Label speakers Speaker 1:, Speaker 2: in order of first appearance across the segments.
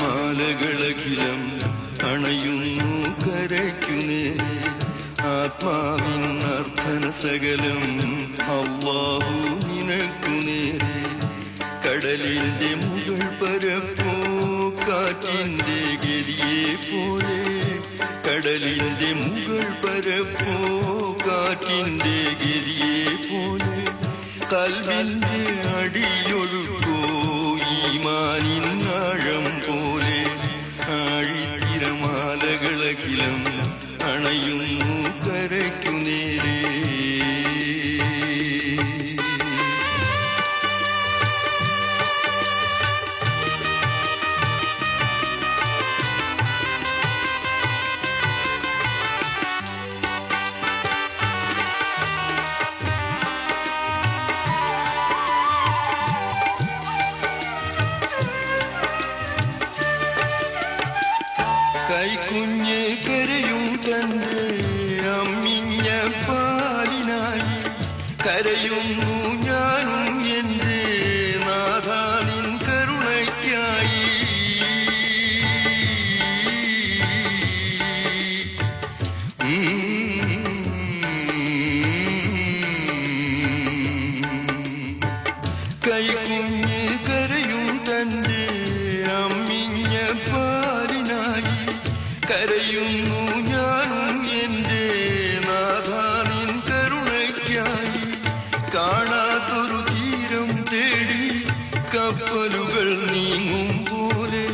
Speaker 1: തിരമാലകളഖിലം അണയുന്നു കരയ്ക്കുനേരെ ആത്മാവിൻ അർത്ഥന സകലം അല്ലാഹു നിനക്കുനേരെ കടലിന്റെ മുകൾ പരപ്പോ കാറ്റിന്റെ ഗതിയെ പോലെ കടലിന്റെ മുകൾ പരപ്പോ കാറ്റിന്റെ ഗതിയെ പോലെ കൽവിന്റെ അടിയൊഴുക്കോ ഈമാനിൻ ആഴം പോലെ ആഴിത്തിരമാലകളഖിലം അണയുന്നു കരയ്ക്കുനേരെ കൈക്കുഞ്ഞ് കരയും തന്റെ അമ്മിഞ്ഞ പാലിനായി കരയുന്നു ഞാനും എന്റെ നാഥാ നിൻ കരുണയ്ക്കായി കൈക്കുഞ്ഞ് കരയും തന്റെ അമ്മിഞ്ഞ പാലിനായി കരയുന്നു ഞാനും എന്റെ നാഥാ നിൻ കരുണയ്ക്കായി കാണാത്തൊരു തീരം തേടി കപ്പലുകൾ നീങ്ങും പോലെ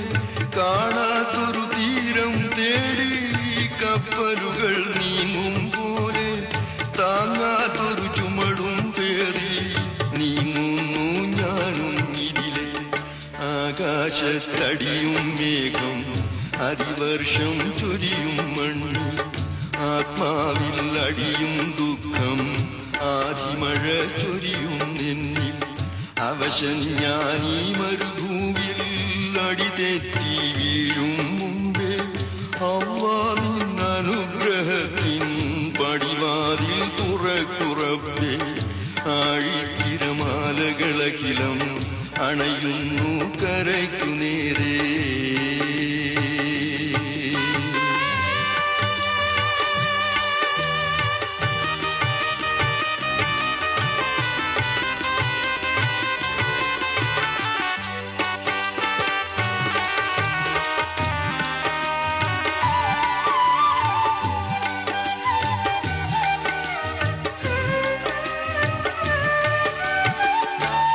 Speaker 1: കാണാത്തൊരു തീരം തേടി കപ്പലുകൾ നീങ്ങും പോലെ താങ്ങാത്തൊരു ചുമടും പേറി നീങ്ങുന്നു ഞാനും ഇതിലെ ആകാശത്തടിയും മേഘം അതിവർഷം ചൊരിയും മണ്ണിൽ ആത്മാവിൽ അടിയും ദുഃഖം ആദിമഴ ചൊരിയും എന്നിൽ അവശൻ ഞാനീ മരുഭൂവിൽ അടിതെറ്റി വീഴും മുമ്പേ അല്ലാഹ് നിൻ അനുഗ്രഹത്തിൻ പടിവാതിൽ തുറക്കുറപ്പേ ആഴിത്തിരമാലകളഖിലം അണയുന്നു കരയ്ക്കുനേരെ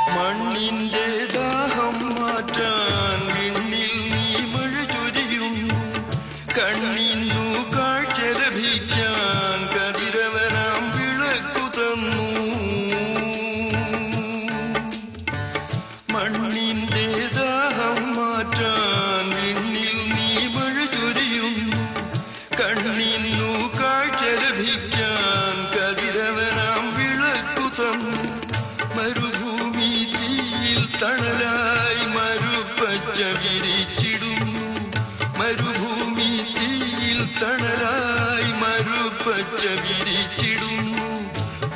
Speaker 1: മണ്ണിന്റെ ദാഹം മാറ്റാൻ വിണ്ണിൽ നീ മഴ ചൊരിയുന്നു കണ്ണിന്നു കാഴ്ച ലഭിക്കാൻ കതിരവനാം വിളക്കു തന്നു മണ്ണിന്റെ ദാഹം മാറ്റാൻ വിണ്ണിൽ നീ മഴ ചൊരിയുന്നു കണ്ണിന്നു കാഴ്ച ലഭിക്കാൻ കതിരവനാം വിളക്കു തന്നു മരുഭൂമി തീയിൽ തണലായി മരുപ്പച്ച വിരിച്ചിടുന്നു മരുഭൂമി തീയിൽ തണലായി മരുപ്പച്ച വിരിച്ചിടുന്നു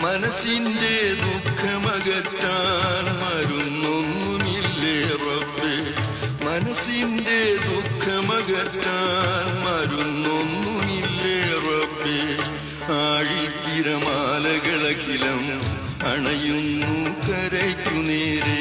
Speaker 1: മനസ്സിന്റെ ദുഃഖമകറ്റാൻ മരുന്നൊന്നുമില്ലേ റബ്ബേ മനസ്സിന്റെ ദുഃഖമകറ്റാൻ മരുന്നൊന്നുമില്ലേ റബ്ബേ ആഴിത്തിരമാലകളഖിലം അണയുന്നു കരയ്ക്കുനേരെ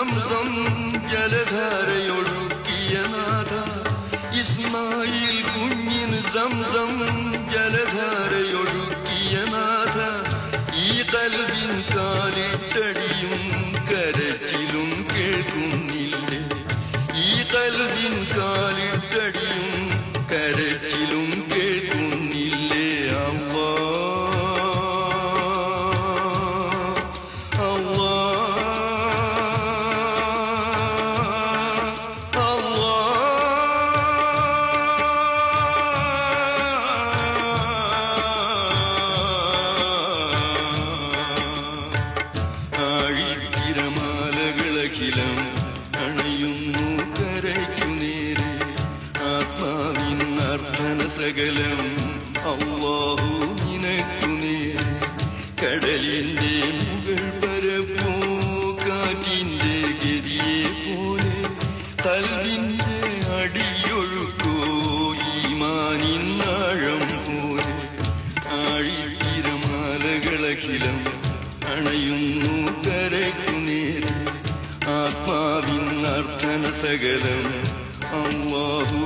Speaker 1: സംസം ജലധാരയൊഴുക്കിയ നാഥ ഇസ്മായിൽ കുഞ്ഞിന് സംസം ജലധാരയൊഴുക്കിയ നാഥ ഈ കൽവിൻ കാലിട്ടടിയും കരച്ചിലും കേൾക്കുന്നില്ലേ ഈ കൽവിൻ കാലിട്ടടിയും കരച്ചിലും കേൾക്കുന്നില്ലേ അല്ലാ ആഴിത്തിരമാലകളഖിലം അണയുന്നു കരയ്ക്കു നേരെ ആത്മാവിൻ അർത്ഥന സകലം അല്ലാഹു നിനക്കു നേരെ കടലിന്റെ മുകൾ പരപ്പോ കാറ്റിന്റെ ഗതിയെ പോലെ കൽവിന്റെ അടിയൊഴുക്കോ ഈമാനിൻ ആഴം പോലെ ആഴിത്തിരമാലകളഖിലം അണയുന്നു കരയ്ക്കു നേരെ ആത്മാവിൻ അർത്ഥന സകലം അല്ലാഹു